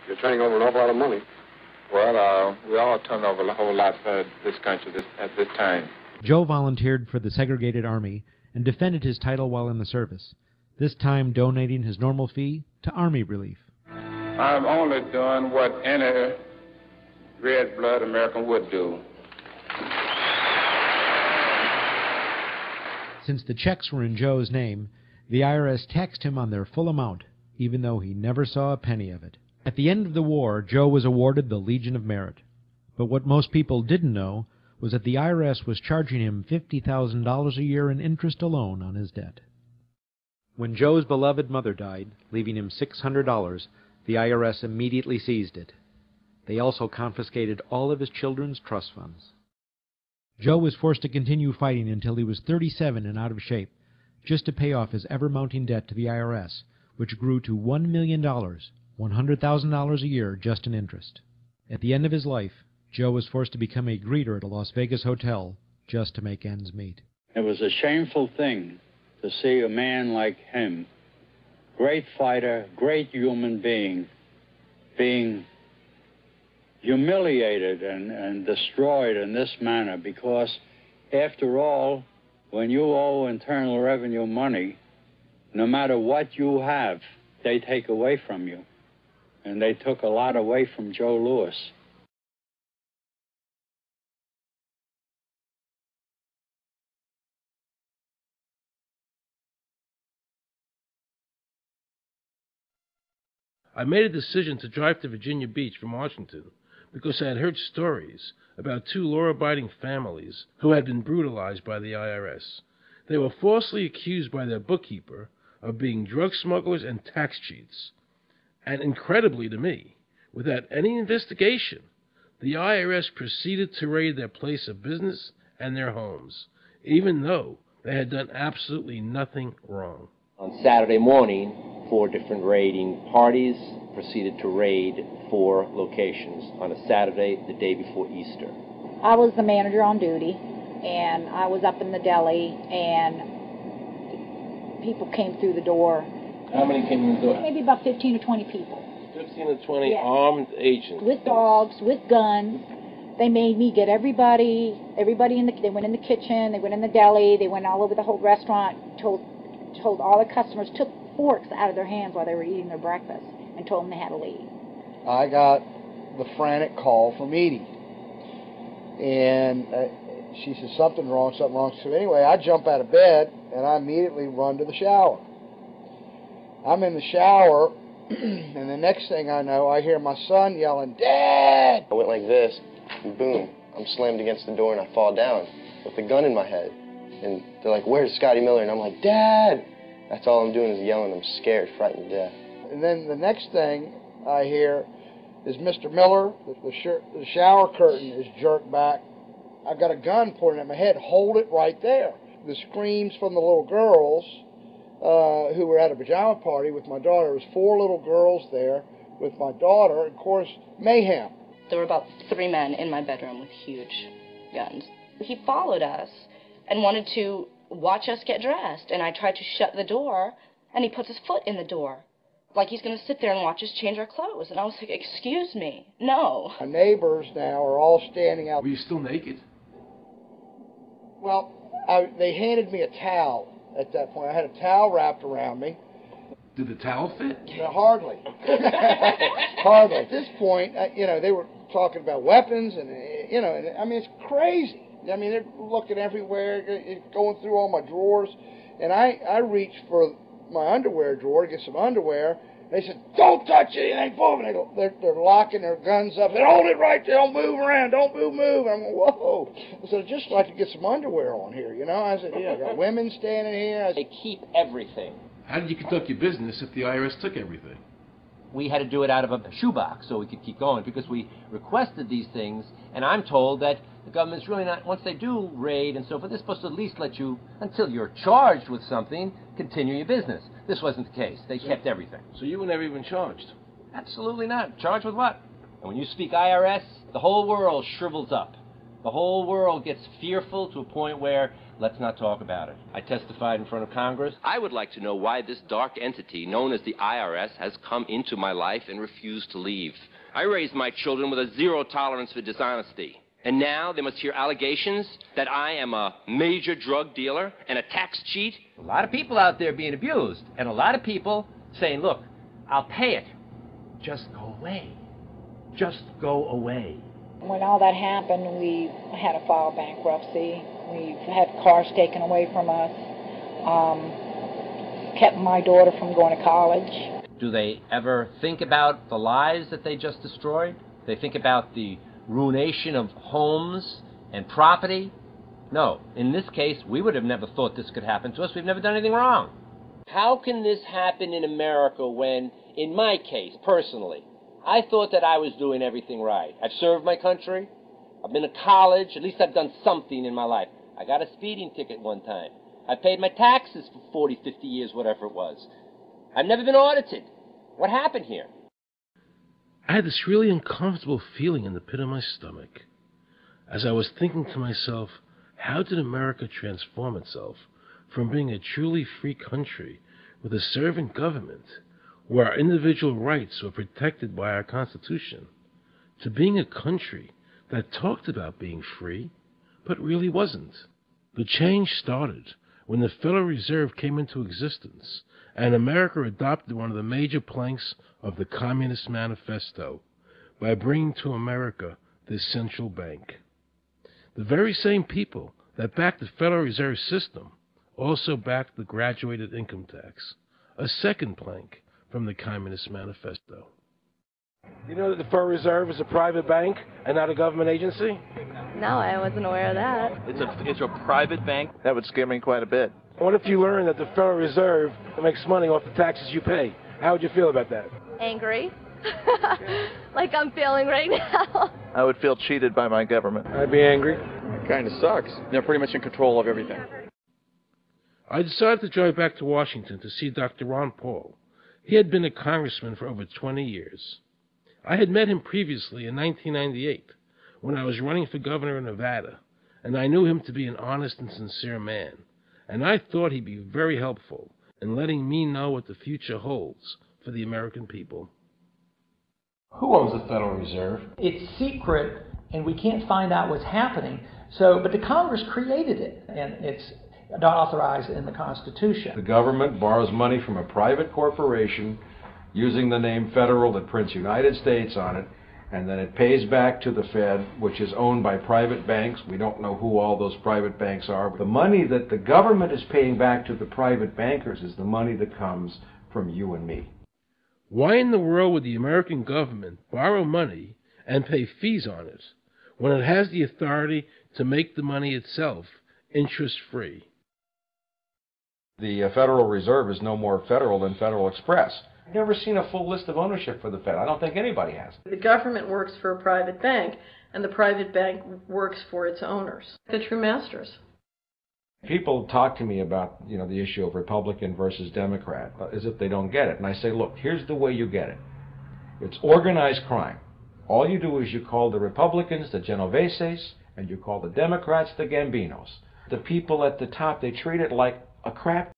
You're turning over an awful lot of money. Well, we all turn over a whole lot for this country at this time. Joe volunteered for the segregated army and defended his title while in the service, this time donating his normal fee to Army relief. I'm only doing what any red-blood American would do. Since the checks were in Joe's name, the IRS taxed him on their full amount, even though he never saw a penny of it. At the end of the war, Joe was awarded the Legion of Merit. But what most people didn't know was that the IRS was charging him $50,000 a year in interest alone on his debt. When Joe's beloved mother died, leaving him $600, the IRS immediately seized it. They also confiscated all of his children's trust funds. Joe was forced to continue fighting until he was 37 and out of shape, just to pay off his ever-mounting debt to the IRS, which grew to $1 million, $100,000 a year just in interest. At the end of his life, Joe was forced to become a greeter at a Las Vegas hotel just to make ends meet. It was a shameful thing to see a man like him, great fighter, great human being, being humiliated and destroyed in this manner, because after all, when you owe Internal Revenue money, no matter what you have, they take away from you. And they took a lot away from Joe Louis. I made a decision to drive to Virginia Beach from Washington because I had heard stories about two law-abiding families who had been brutalized by the IRS. They were falsely accused by their bookkeeper of being drug smugglers and tax cheats. And incredibly to me, without any investigation, the IRS proceeded to raid their place of business and their homes, even though they had done absolutely nothing wrong. On Saturday morning, 4 different raiding parties proceeded to raid 4 locations on a Saturday, the day before Easter. I was the manager on duty, and I was up in the deli, and people came through the door. How many came in the door? Maybe about 15 or 20 people. 15 or 20 yes. Armed agents. With dogs, with guns. They made me get everybody they went in the kitchen, they went in the deli, they went all over the whole restaurant, told all the customers, took forks out of their hands while they were eating their breakfast, and told them they had to leave. I got the frantic call from Edie, and she said, something wrong. So anyway, I jump out of bed, and I immediately run to the shower. I'm in the shower, and the next thing I know, I hear my son yelling, "Dad!" I went like this, and boom, I'm slammed against the door, and I fall down with a gun in my head. And they're like, "Where's Scotty Miller?" And I'm like, "Dad!" That's all I'm doing is yelling. I'm scared, frightened to death. And then the next thing I hear is Mr. Miller, the shower curtain is jerked back. I've got a gun pointed at my head. Hold it right there. The screams from the little girls who were at a pajama party with my daughter. There was 4 little girls there with my daughter. Of course, mayhem. There were about 3 men in my bedroom with huge guns. He followed us and wanted to watch us get dressed, and I tried to shut the door, and he puts his foot in the door, like he's going to sit there and watch us change our clothes. And I was like, excuse me, no. My neighbors now are all standing out. Were you still naked? Well, they handed me a towel at that point. I had a towel wrapped around me. Did the towel fit? No, hardly. Hardly. At this point, they were talking about weapons, and, I mean, it's crazy. I mean, they're looking everywhere, going through all my drawers, and I reached for my underwear drawer to get some underwear. They said, "Don't touch anything, move." They're locking their guns up. They hold it right there. Don't move around. Don't move. I'm going, whoa. I said, I'd just like to get some underwear on here, I said, I got women standing here. They keep everything. How did you conduct your business if the IRS took everything? We had to do it out of a shoebox so we could keep going because we requested these things, and I'm told that the government's really not, once they do raid and so forth, they're supposed to at least let you, until you're charged with something, continue your business. This wasn't the case. They kept everything. So you were never even charged? Absolutely not. Charged with what? And when you speak IRS, the whole world shrivels up. The whole world gets fearful to a point where let's not talk about it. I testified in front of Congress. I would like to know why this dark entity known as the IRS has come into my life and refused to leave. I raised my children with a zero tolerance for dishonesty. And now they must hear allegations that I am a major drug dealer and a tax cheat? A lot of people out there being abused, and a lot of people saying, look, I'll pay it. Just go away. Just go away. When all that happened, we had to file bankruptcy. We've had cars taken away from us, kept my daughter from going to college. Do they ever think about the lives that they just destroyed? They think about the ruination of homes and property? No. In this case, we would have never thought this could happen to us. We've never done anything wrong. How can this happen in America when, in my case, personally, I thought that I was doing everything right? I've served my country. I've been to college. At least I've done something in my life. I got a speeding ticket one time. I paid my taxes for 40, 50 years, whatever it was. I've never been audited. What happened here? I had this really uncomfortable feeling in the pit of my stomach as I was thinking to myself, how did America transform itself from being a truly free country with a servant government where our individual rights were protected by our Constitution to being a country that talked about being free but really wasn't? The change started when the Federal Reserve came into existence and America adopted one of the major planks of the Communist Manifesto by bringing to America this central bank. The very same people that backed the Federal Reserve System also backed the graduated income tax, a second plank from the Communist Manifesto. You know that the Federal Reserve is a private bank and not a government agency? No, I wasn't aware of that. It's a private bank? That would scare me quite a bit. What if you learn that the Federal Reserve makes money off the taxes you pay? How would you feel about that? Angry. Like I'm feeling right now. I would feel cheated by my government. I'd be angry. It kind of sucks. They're pretty much in control of everything. I decided to drive back to Washington to see Dr. Ron Paul. He had been a congressman for over 20 years. I had met him previously in 1998 when I was running for governor in Nevada, and I knew him to be an honest and sincere man, and I thought he'd be very helpful in letting me know what the future holds for the American people. Who owns the Federal Reserve? It's secret, and we can't find out what's happening. But the Congress created it, and it's not authorized in the Constitution. The government borrows money from a private corporation using the name Federal that prints United States on it, and then it pays back to the Fed, which is owned by private banks. We don't know who all those private banks are. The money that the government is paying back to the private bankers is the money that comes from you and me. Why in the world would the American government borrow money and pay fees on it when it has the authority to make the money itself interest-free? The Federal Reserve is no more federal than Federal Express. I've never seen a full list of ownership for the Fed. I don't think anybody has. The government works for a private bank, and the private bank works for its owners, the true masters. People talk to me about, the issue of Republican versus Democrat, as if they don't get it. And I say, look, here's the way you get it. It's organized crime. All you do is you call the Republicans the Genoveses, and you call the Democrats the Gambinos. The people at the top, they treat it like a crap